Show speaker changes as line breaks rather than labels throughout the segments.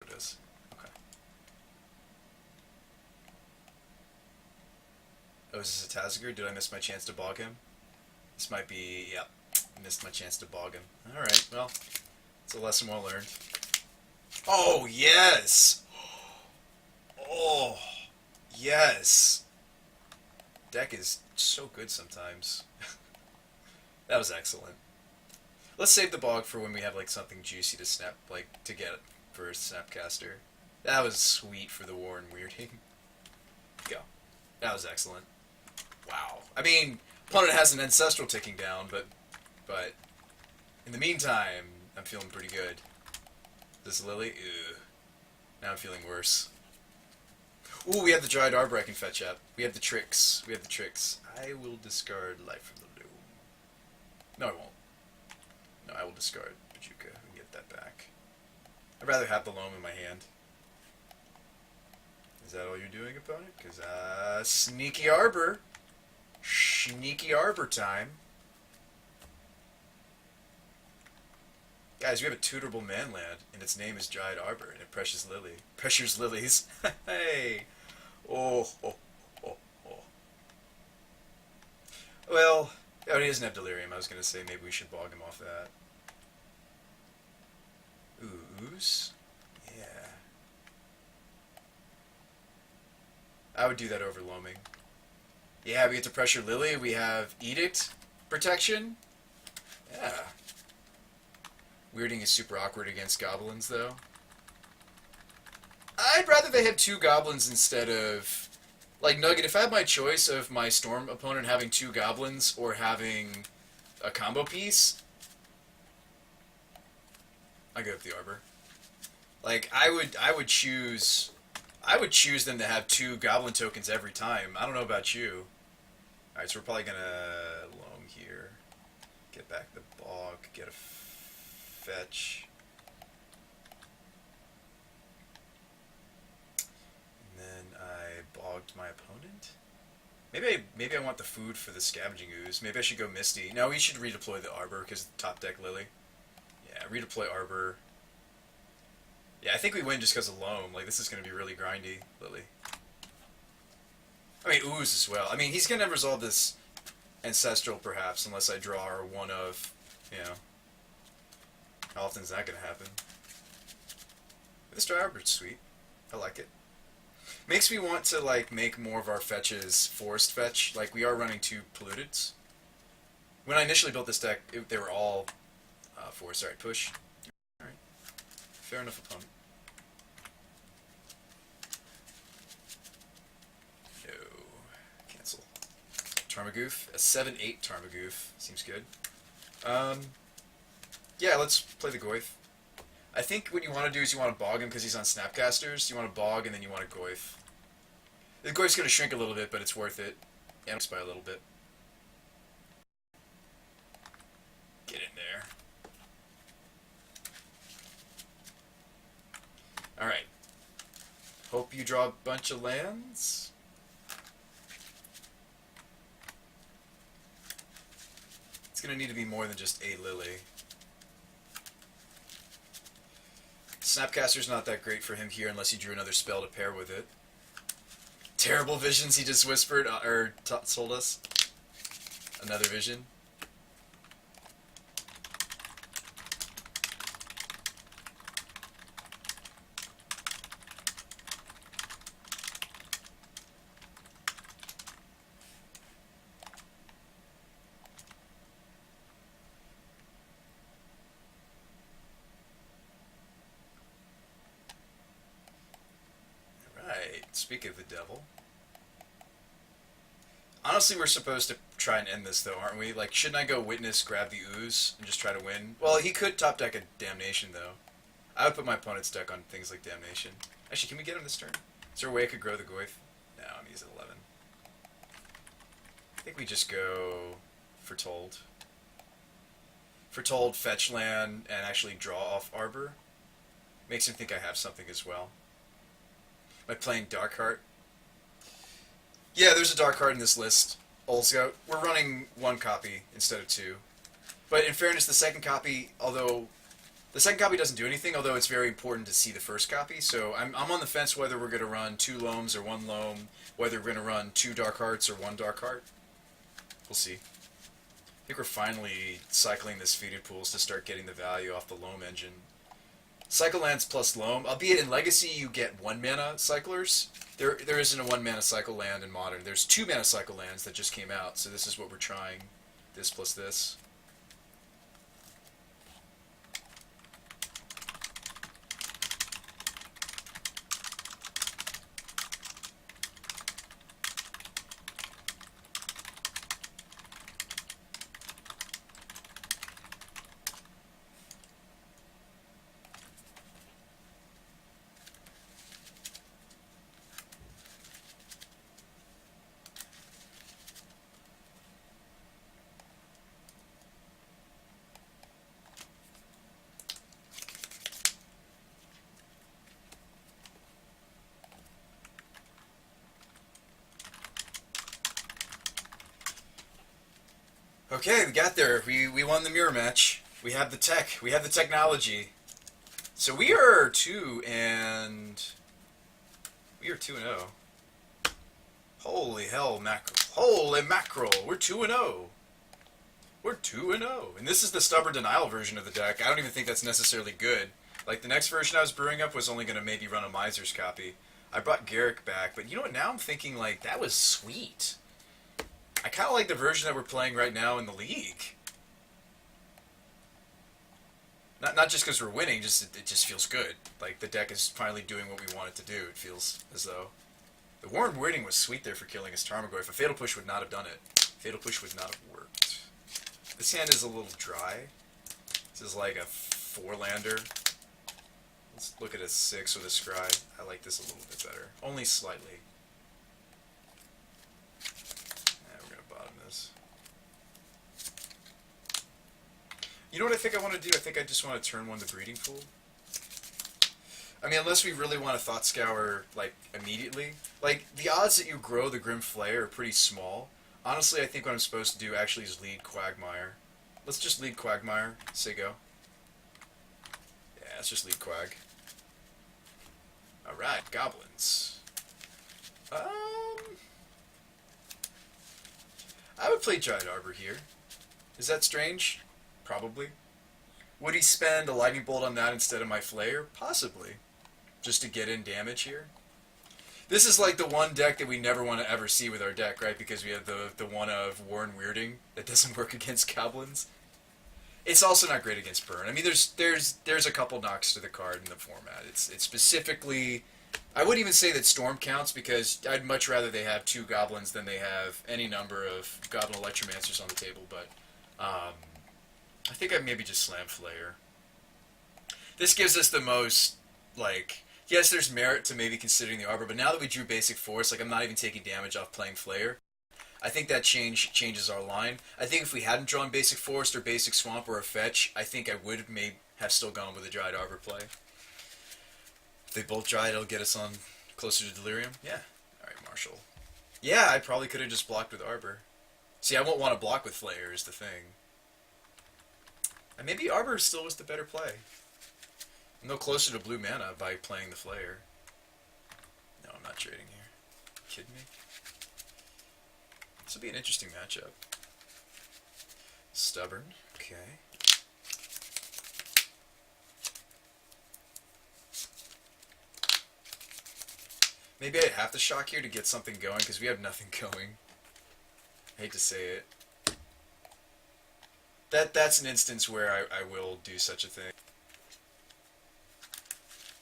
It is. Okay. Oh, is this a Tazagger? Did I miss my chance to bog him? This might be... Yep. Missed my chance to bog him. Alright, well, it's a lesson well learned. Oh, yes! Oh, yes! Deck is so good sometimes. That was excellent. Let's save the bog for when we have like something juicy to snap, like to get for Snapcaster. That was sweet for the War and Weirding. Go. That was excellent. Wow. I mean, opponent has an Ancestral ticking down, but in the meantime, I'm feeling pretty good. This Lily, ew. Now I'm feeling worse. Ooh, we have the Dried Arbor I can fetch up. We have the tricks. We have the tricks. I will discard Life from the Loom. No, I won't. No, I will discard Bajuka and get that back. I'd rather have the loam in my hand. Is that all you're doing, opponent? Because, Sneaky Arbor. Sneaky Arbor time. Guys, we have a tutorable manland, and its name is Dried Arbor, and it pressures lilies. Hey! Oh, oh, oh, oh. Well, oh, he doesn't have Delirium. I was going to say maybe we should bog him off that. Ooze? Yeah. I would do that over loaming. Yeah, we get to pressure Lily. We have Edict protection. Yeah. Weirding is super awkward against goblins, though. I'd rather they had two goblins instead of... Like, Nugget, if I had my choice of my Storm opponent having two goblins or having a combo piece, I'd go with the Arbor. Like, I would choose them to have two goblin tokens every time. I don't know about you. Alright, so we're probably gonna loam here. Get back the bog, get a fetch. And then I bogged my opponent. Maybe I want the food for the Scavenging Ooze. Maybe I should go Misty. No, we should redeploy the Arbor because top deck Lily. Yeah, redeploy Arbor. Yeah, I think we win just because of loam. Like, this is going to be really grindy, Lily. I mean, Ooze as well. I mean, he's going to resolve this Ancestral, perhaps, unless I draw or one of, you know. How often is that going to happen? This Dry Arbor's sweet. I like it. Makes me want to, like, make more of our fetches forest fetch. Like, we are running two Polluteds. When I initially built this deck, they were all forest. Alright, push. Alright. Fair enough, opponent. No. Cancel. Tarmogoyf. A 7-8 Tarmogoyf. Seems good. Yeah, let's play the Goyf. I think what you want to do is you want to bog him because he's on Snapcasters. You want to bog and then you want to Goyf. The Goyf's going to shrink a little bit, but it's worth it. And by a little bit. Get in there. Alright. Hope you draw a bunch of lands. It's going to need to be more than just a Lily. Snapcaster's not that great for him here unless he drew another spell to pair with it. Terrible visions he just whispered, or told us. Another vision. Speak of the devil. Honestly, we're supposed to try and end this, though, aren't we? Like, shouldn't I go Witness, grab the Ooze, and just try to win? Well, he could top deck a Damnation, though. I would put my opponent's deck on things like Damnation. Actually, can we get him this turn? Is there a way I could grow the Goyf? No, he's at 11. I think we just go Foretold. Foretold, fetch land, and actually draw off Arbor. Makes him think I have something as well. Am I playing Darkheart? Yeah, there's a Darkheart in this list. Also, we're running one copy instead of two. But in fairness, the second copy, although The second copy doesn't do anything, although it's very important to see the first copy. So I'm on the fence whether we're going to run 2 Loams or 1 Loam, whether we're going to run 2 Dark Hearts or 1 Dark Heart. We'll see. I think we're finally cycling this feeded pools to start getting the value off the Loam engine. Cycle lands plus Loam, albeit in Legacy you get 1 mana cyclers. There isn't a 1 mana cycle land in Modern. There's 2 mana cycle lands that just came out, so this is what we're trying. This plus this. Okay, we got there. We won the mirror match. We have the tech. We have the technology. So we are 2 and 0. Holy hell, mackerel! Holy mackerel! We're 2 and 0. We're 2 and 0. And this is the stubborn denial version of the deck. I don't even think that's necessarily good. Like the next version I was brewing up was only going to maybe run a Miser's copy. I brought Garrick back, but you know what? Now I'm thinking like that was sweet. I kind of like the version that we're playing right now in the league. Not just because we're winning, just it just feels good. Like the deck is finally doing what we want it to do. It feels as though the Warren Weirding was sweet there for killing his Tarmogoyf. A Fatal Push would not have done it. Fatal Push would not have worked. This hand is a little dry. This is like a 4-lander. Let's look at a 6 with a Scry. I like this a little bit better, only slightly. You know what I think I want to do? I think I just want to turn 1 to Breeding Pool. I mean, unless we really want to Thought Scour, like, immediately. Like, the odds that you grow the Grim Flayer are pretty small. Honestly, I think what I'm supposed to do actually is lead Quagmire. Let's just lead Quagmire. Say go. Yeah, let's just lead Quag. Alright, Goblins. I would play Giant Arbor here. Is that strange? Probably. Would he spend a Lightning Bolt on that instead of my Flayer? Possibly. Just to get in damage here. This is like the one deck that we never want to ever see with our deck, right? Because we have the one of Warren Weirding that doesn't work against Goblins. It's also not great against Burn. I mean, there's a couple knocks to the card in the format. It's specifically... I wouldn't even say that Storm counts, because I'd much rather they have 2 Goblins than they have any number of Goblin Electromancers on the table, but... I think I'd maybe just slam Flayer. This gives us the most, like... Yes, there's merit to maybe considering the Arbor, but now that we drew Basic Force, like, I'm not even taking damage off playing Flayer. I think that changes our line. I think if we hadn't drawn Basic Forest or Basic Swamp or a Fetch, I think I would have still gone with a Dried Arbor play. If they both Dried, it'll get us on closer to Delirium. Yeah. Alright, Marshall. Yeah, I probably could have just blocked with Arbor. See, I won't want to block with Flayer is the thing. And maybe Arbor still was the better play. I'm no closer to blue mana by playing the Flayer. No, I'm not trading here. Kidding me? This will be an interesting matchup. Stubborn. Okay. Maybe I have to shock here to get something going, because we have nothing going. I hate to say it. That's an instance where I will do such a thing.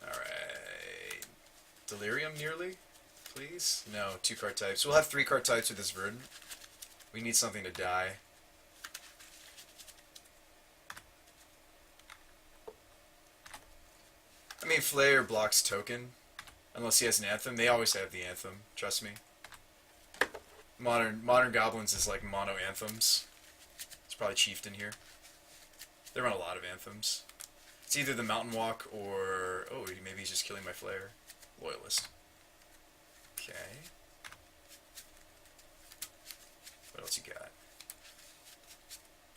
Alright. Delirium nearly? Please? No, 2 card types. We'll have 3 card types with this Verdant. We need something to die. I mean, Flayer blocks token. Unless he has an Anthem. They always have the Anthem. Trust me. Modern Goblins is like mono Anthems. Probably Chieftain here. They run a lot of Anthems. It's either the Mountain Walk or... Oh, maybe he's just killing my Flayer. Loyalist. Okay. What else you got?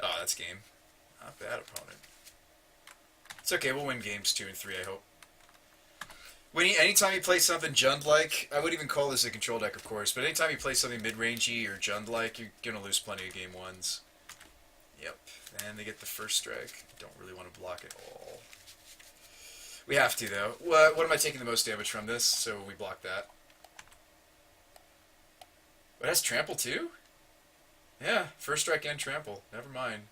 Oh, that's game. Not bad, opponent. It's okay, we'll win games 2 and 3, I hope. Anytime you play something Jund-like, I would even call this a control deck, of course, but anytime you play something mid-rangey or Jund-like, you're going to lose plenty of game 1s. Yep, and they get the first strike. Don't really want to block at all. We have to, though. What am I taking the most damage from this? So we block that. But it has trample, too? Yeah, first strike and trample. Never mind.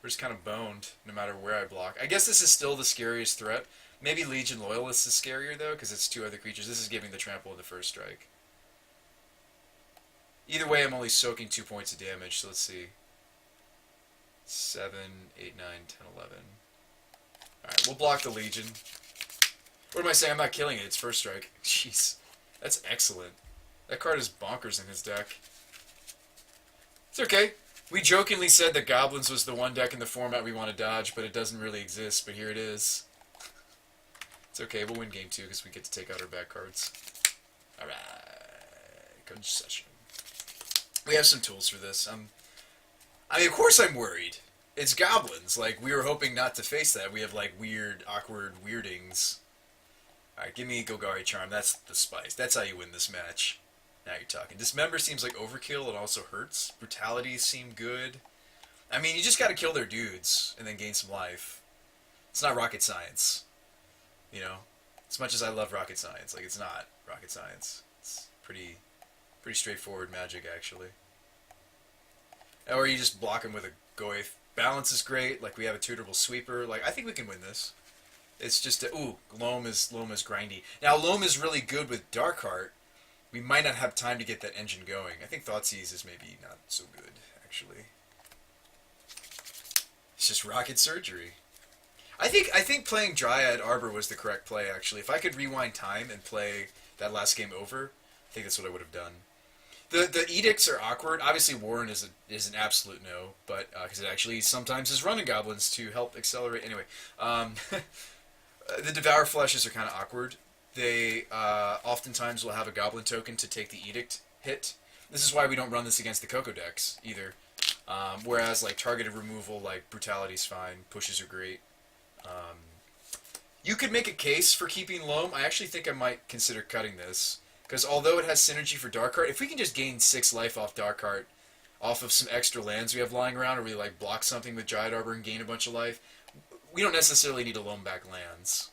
We're just kind of boned, no matter where I block. I guess this is still the scariest threat. Maybe Legion Loyalist is scarier, though, because it's 2 other creatures. This is giving the trample in the first strike. Either way, I'm only soaking 2 points of damage, so let's see. 7, 8, 9, 10, 11. Alright, we'll block the Legion. What am I saying? I'm not killing it. It's first strike. Jeez. That's excellent. That card is bonkers in his deck. It's okay. We jokingly said that Goblins was the one deck in the format we want to dodge, but it doesn't really exist, but here it is. It's okay, we'll win game 2 because we get to take out our bad cards. Alright. Concession. We have some tools for this. I mean, of course I'm worried. It's Goblins. Like, we were hoping not to face that. We have, like, weird, awkward weirdings. Alright, give me Golgari Charm. That's the spice. That's how you win this match. Now you're talking. Dismember seems like overkill. It also hurts. Brutalities seem good. I mean, you just gotta kill their dudes and then gain some life. It's not rocket science. You know? As much as I love rocket science. Like, it's not rocket science. It's pretty straightforward magic, actually. Or you just block him with a Goyf. Balance is great. Like, we have a tutorable sweeper. Like, I think we can win this. It's just ooh, Loam is grindy. Now, Loam is really good with Darkheart. We might not have time to get that engine going. I think Thoughtseize is maybe not so good, actually. It's just rocket surgery. I think playing Dryad Arbor was the correct play, actually. If I could rewind time and play that last game over, I think that's what I would have done. The edicts are awkward. Obviously, Warren is an absolute no, but because it actually sometimes is running goblins to help accelerate. Anyway, the Devour Fleshes are kind of awkward. They oftentimes will have a goblin token to take the edict hit. This is why we don't run this against the Coco decks either. Whereas like targeted removal, like Brutality's fine, pushes are great. You could make a case for keeping Loam. I actually think I might consider cutting this. Because although it has synergy for Darkheart, if we can just gain 6 life off Darkheart, off of some extra lands we have lying around, or we like block something with Dryad Arbor and gain a bunch of life, we don't necessarily need to loan back lands.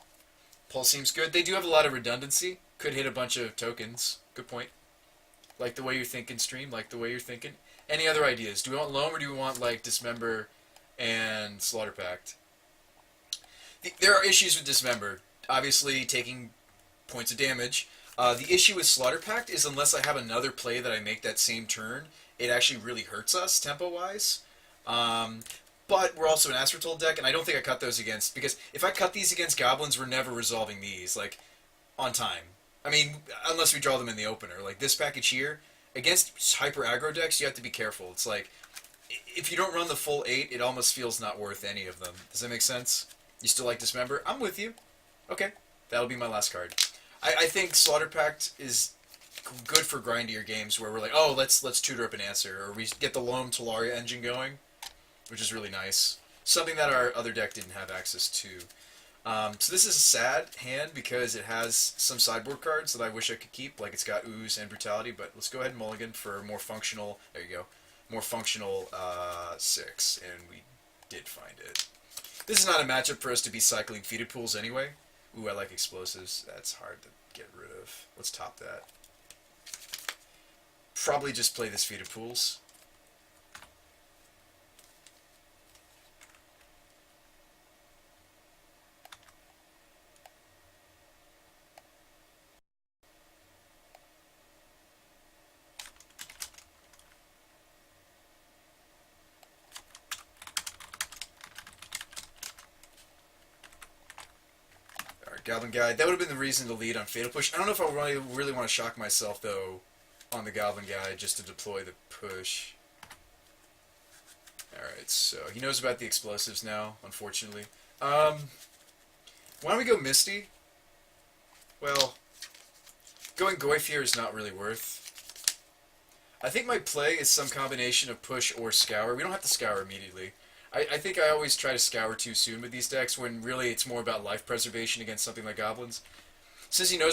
Pulse seems good. They do have a lot of redundancy. Could hit a bunch of tokens. Good point. Like the way you're thinking, Stream. Like the way you're thinking. Any other ideas? Do we want Loam or do we want like Dismember and Slaughter Pact? There are issues with Dismember. Obviously, taking points of damage. The issue with Slaughter Pact is unless I have another play that I make that same turn, it actually really hurts us tempo-wise. But we're also an Aspertold deck, and I don't think I cut those against, because if I cut these against Goblins, we're never resolving these, like, on time. I mean, unless we draw them in the opener. Like, this package here, against hyper-aggro decks, you have to be careful. It's like, if you don't run the full 8, it almost feels not worth any of them. Does that make sense? You still like Dismember? I'm with you. Okay, that'll be my last card. I think Slaughter Pact is good for grindier games where we're like, oh, let's tutor up an answer, or we get the Loam Talaria engine going, which is really nice. Something that our other deck didn't have access to. So this is a sad hand because it has some sideboard cards that I wish I could keep, like it's got Ooze and Brutality, but let's go ahead and mulligan for a more functional, there you go, more functional 6, and we did find it. This is not a matchup for us to be cycling Feeded Pools anyway. Ooh, I like Explosives. That's hard to get rid of. Let's top that. Probably just play this Feeded Pools. Goblin Guy. That would have been the reason to lead on Fatal Push. I don't know if I really want to shock myself, though, on the Goblin Guy just to deploy the push. Alright, so he knows about the explosives now, unfortunately. Why don't we go Misty? Well, going Goyf here is not really worth. I think my play is some combination of push or scour. We don't have to scour immediately. I think I always try to scour too soon with these decks when really it's more about life preservation against something like goblins. Since he knows